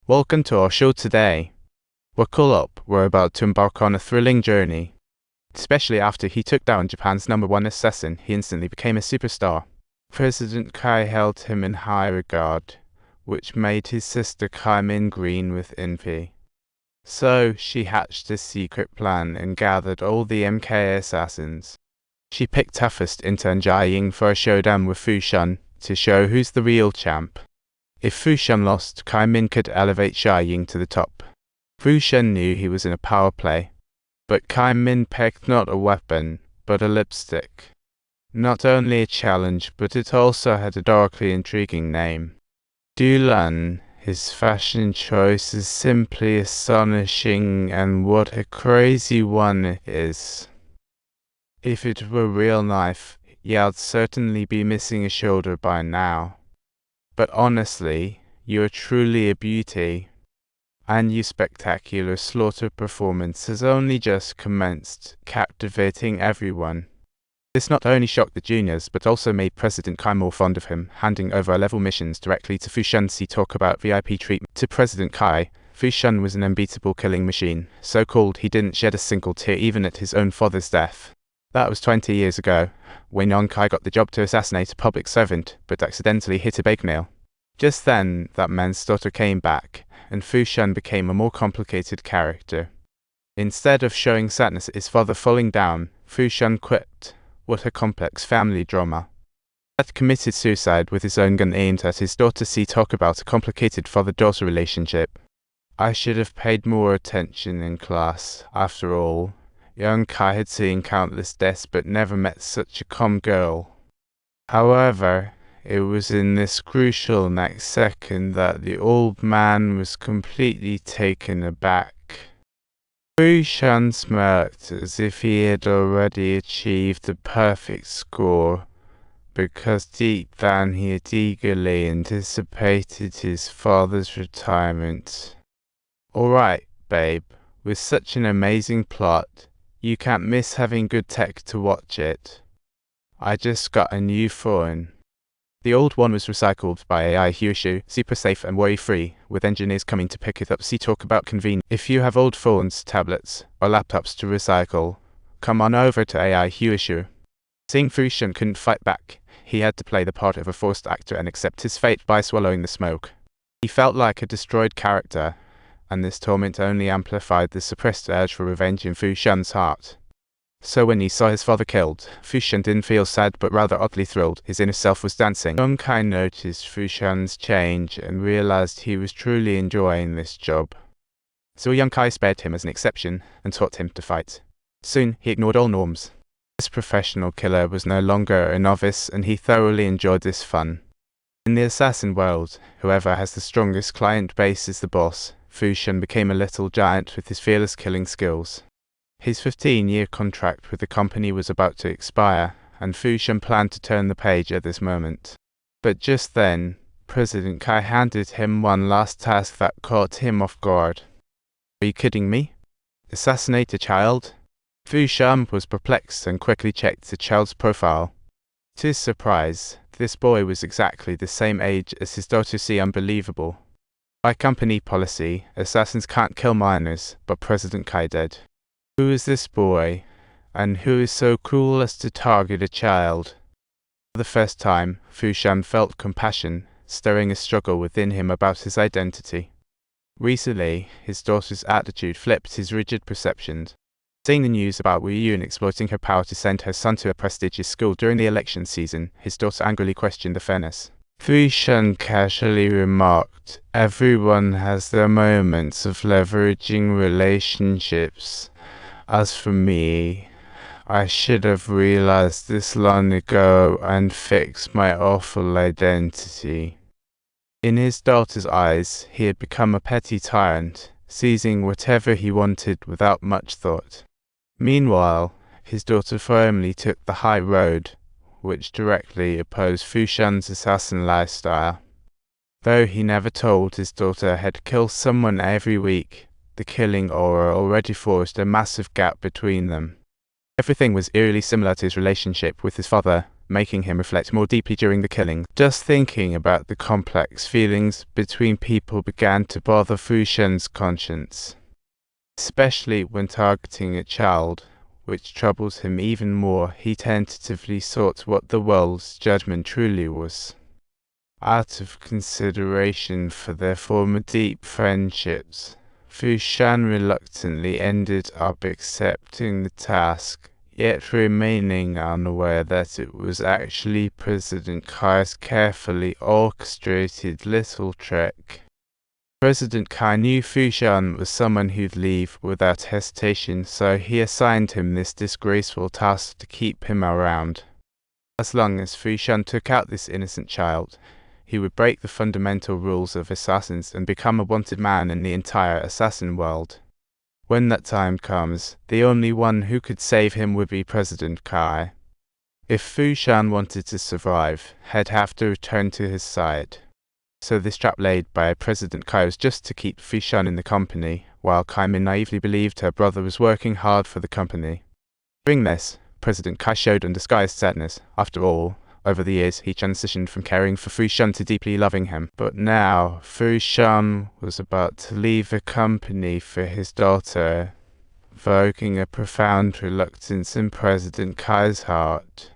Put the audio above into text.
Welcome to our show today. Buckle up, we're about to embark on a thrilling journey. Especially after he took down Japan's #1 assassin, he instantly became a superstar. President Kai held him in high regard, which made his sister Kai Min green with envy. So she hatched a secret plan and gathered all the MK assassins. She picked toughest intern Jiaying for a showdown with Fushun to show who's the real champ. If Fushun lost, Kai Min could elevate Jiaying to the top. Fushun knew he was in a power play, but Kai Min pegged not a weapon, but a lipstick. Not only a challenge, but it also had a darkly intriguing name. Dulan. His fashion choice is simply astonishing, and what a crazy one it is. If it were a real knife, you'd certainly be missing a shoulder by now. But honestly, you're truly a beauty. And your spectacular slaughter performance has only just commenced, captivating everyone. This not only shocked the juniors, but also made President Kai more fond of him, handing over level missions directly to Fushun. See talk about VIP treatment to President Kai. Fushun was an unbeatable killing machine, so cold he didn't shed a single tear even at his own father's death. That was 20 years ago, when young Kai got the job to assassinate a public servant, but accidentally hit a bake nail. Just then, that man's daughter came back, and Fushun became a more complicated character. Instead of showing sadness at his father falling down, Fushun quipped, "What a complex family drama." Dad committed suicide with his own gun aimed at his daughter. See talk about a complicated father-daughter relationship. I should have paid more attention in class. After all, young Kai had seen countless deaths but never met such a calm girl. However, it was in this crucial next second that the old man was completely taken aback. Fushun smirked as if he had already achieved the perfect score, because deep down he had eagerly anticipated his father's retirement. "Alright, babe, with such an amazing plot, you can't miss having good tech to watch it. I just got a new phone." The old one was recycled by AI Fushun, super safe and worry-free, with engineers coming to pick it up. See talk about convenience. If you have old phones, tablets, or laptops to recycle, come on over to AI Fushun. Seeing Fushun couldn't fight back, he had to play the part of a forced actor and accept his fate by swallowing the smoke. He felt like a destroyed character, and this torment only amplified the suppressed urge for revenge in Fushun's heart. So when he saw his father killed, Fushun didn't feel sad but rather oddly thrilled. His inner self was dancing. Young Kai noticed Fushun's change and realized he was truly enjoying this job. So young Kai spared him as an exception and taught him to fight. Soon he ignored all norms. This professional killer was no longer a novice, and he thoroughly enjoyed this fun. In the assassin world, whoever has the strongest client base is the boss. Fushun became a little giant with his fearless killing skills. His 15-year contract with the company was about to expire, and Fushun planned to turn the page at this moment. But just then, President Kai handed him one last task that caught him off guard. "Are you kidding me? Assassinate a child?" Fushun was perplexed and quickly checked the child's profile. To his surprise, this boy was exactly the same age as his daughter. See unbelievable. By company policy, assassins can't kill minors, but President Kai did. Who is this boy, and who is so cruel as to target a child? For the first time, Fushun felt compassion, stirring a struggle within him about his identity. Recently, his daughter's attitude flipped his rigid perceptions. Seeing the news about Wu Yun exploiting her power to send her son to a prestigious school during the election season, his daughter angrily questioned the fairness. Fushun casually remarked, "Everyone has their moments of leveraging relationships. As for me, I should have realized this long ago and fixed my awful identity." In his daughter's eyes, he had become a petty tyrant, seizing whatever he wanted without much thought. Meanwhile, his daughter firmly took the high road, which directly opposed Fushun's assassin lifestyle. Though he never told his daughter had killed someone every week, the killing aura already forced a massive gap between them. Everything was eerily similar to his relationship with his father, making him reflect more deeply during the killing. Just thinking about the complex feelings between people began to bother Fushun's conscience, especially when targeting a child, which troubles him even more. He tentatively sought what the world's judgment truly was. Out of consideration for their former deep friendships, Fushun reluctantly ended up accepting the task, yet remaining unaware that it was actually President Kai's carefully orchestrated little trick. President Kai knew Fushun was someone who'd leave without hesitation, so he assigned him this disgraceful task to keep him around. As long as Fushun took out this innocent child, he would break the fundamental rules of assassins and become a wanted man in the entire assassin world. When that time comes, the only one who could save him would be President Kai. If Fushun wanted to survive, he'd have to return to his side. So this trap laid by President Kai was just to keep Fushun in the company, while Kaimin naively believed her brother was working hard for the company. During this, President Kai showed undisguised sadness. After all, over the years, he transitioned from caring for Fushun to deeply loving him. But now, Fushun was about to leave the company for his daughter, evoking a profound reluctance in President Kai's heart.